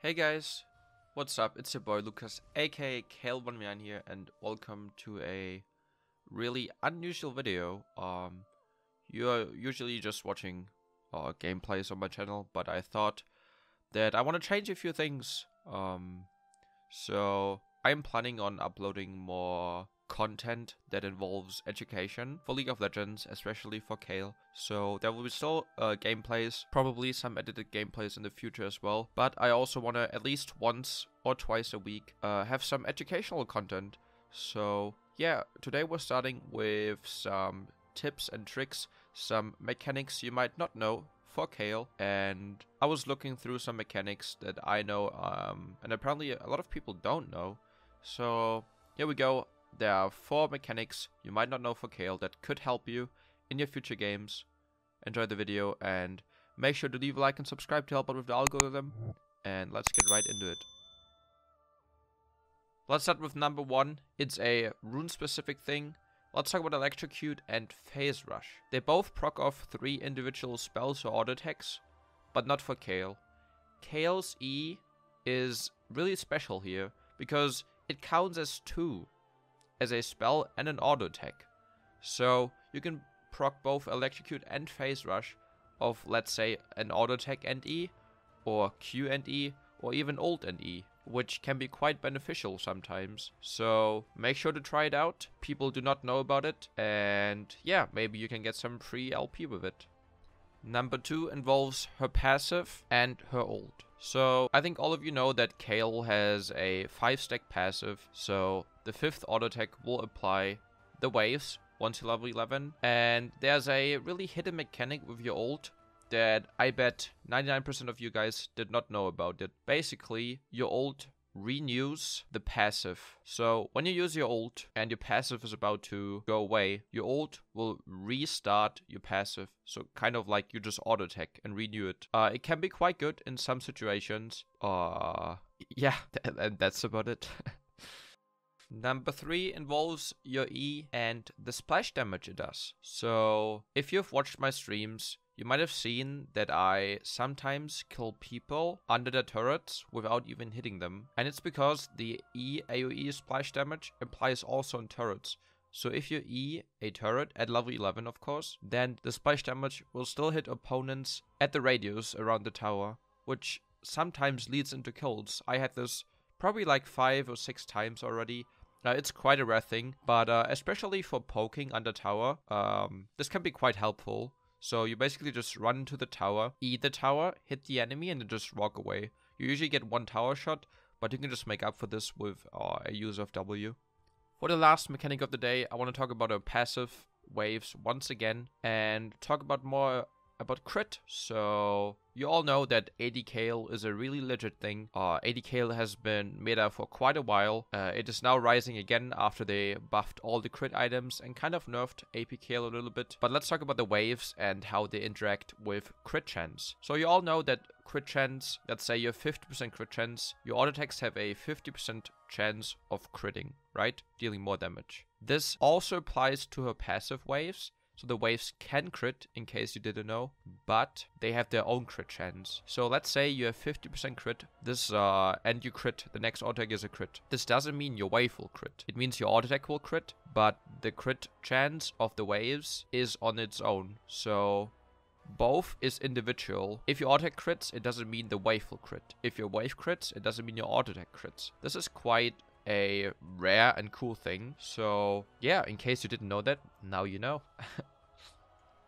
Hey guys, what's up? It's your boy Lucas, aka Kayle here, and welcome to a really unusual video. You're usually just watching gameplays on my channel, but I thought that I want to change a few things. So I'm planning on uploading more content that involves education for League of Legends, especially for Kayle. So there will be still gameplays, probably some edited gameplays in the future as well. But I also want to at least once or twice a week have some educational content. So yeah, today we're starting with some tips and tricks, some mechanics you might not know for Kayle, and I was looking through some mechanics that I know, and apparently a lot of people don't know. So here we go. There are 4 mechanics you might not know for Kayle that could help you in your future games. Enjoy the video and make sure to leave a like and subscribe to help out with the algorithm. And let's get right into it. Let's start with number 1. It's a rune-specific thing. Let's talk about Electrocute and Phase Rush. They both proc off 3 individual spells or auto attacks, but not for Kayle. Kayle's E is really special here because it counts as 2. As a spell and an auto attack. So you can proc both Electrocute and Phase Rush of, let's say, an auto attack and E, or Q and E, or even ult and E, which can be quite beneficial sometimes. So make sure to try it out. People do not know about it, and yeah, maybe you can get some free LP with it. Number 2 involves her passive and her ult. So I think all of you know that Kayle has a 5-stack passive, so the 5th auto attack will apply the waves once you level 11. And there's a really hidden mechanic with your ult that I bet 99% of you guys did not know about it. Basically, your ult renews the passive. So when you use your ult and your passive is about to go away, your ult will restart your passive. So kind of like you just auto attack and renew it. It can be quite good in some situations. Yeah, and that's about it. Number 3 involves your E and the splash damage it does. So if you've watched my streams, you might have seen that I sometimes kill people under their turrets without even hitting them. And it's because the E AoE splash damage applies also on turrets. So if you E a turret at level 11, of course, then the splash damage will still hit opponents at the radius around the tower, which sometimes leads into kills. I had this probably like 5 or 6 times already. It's quite a rare thing, but especially for poking under tower, this can be quite helpful. So you basically just run to the tower, E the tower, hit the enemy, and then just walk away. You usually get 1 tower shot, but you can just make up for this with a use of W. For the last mechanic of the day, I want to talk about our passive waves once again, and talk about more about crit. So you all know that AD Kayle is a really legit thing. AD Kayle has been meta for quite a while. It is now rising again after they buffed all the crit items and kind of nerfed AP Kayle a little bit. But let's talk about the waves and how they interact with crit chance. So you all know that crit chance, let's say you have 50% crit chance, your auto attacks have a 50% chance of critting, right? Dealing more damage. This also applies to her passive waves. So the waves can crit, in case you didn't know, but they have their own crit chance. So let's say you have 50% crit, and you crit, the next auto attack is a crit. This doesn't mean your wave will crit. It means your auto attack will crit, but the crit chance of the waves is on its own. So both is individual. If your auto attack crits, it doesn't mean the wave will crit. If your wave crits, it doesn't mean your auto attack crits. This is quite a rare and cool thing. So yeah, in case you didn't know that, now you know.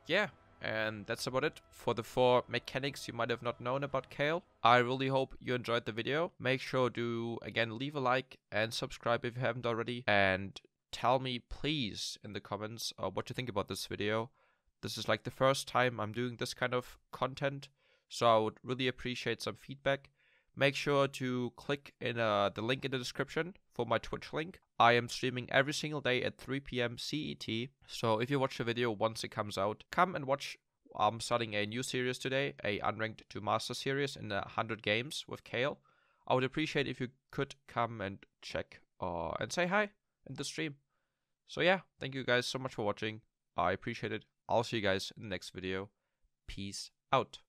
Yeah, and that's about it for the 4 mechanics you might have not known about Kayle. I really hope you enjoyed the video. Make sure to, again, leave a like and subscribe if you haven't already. And tell me, please, in the comments what you think about this video. This is like the first time I'm doing this kind of content, so I would really appreciate some feedback. Make sure to click in the link in the description for my Twitch link. I am streaming every single day at 3 PM CET. So if you watch the video once it comes out, come and watch. I'm starting a new series today, a Unranked to Master series in 100 games with Kayle. I would appreciate if you could come and check and say hi in the stream. So yeah, thank you guys so much for watching. I appreciate it. I'll see you guys in the next video. Peace out.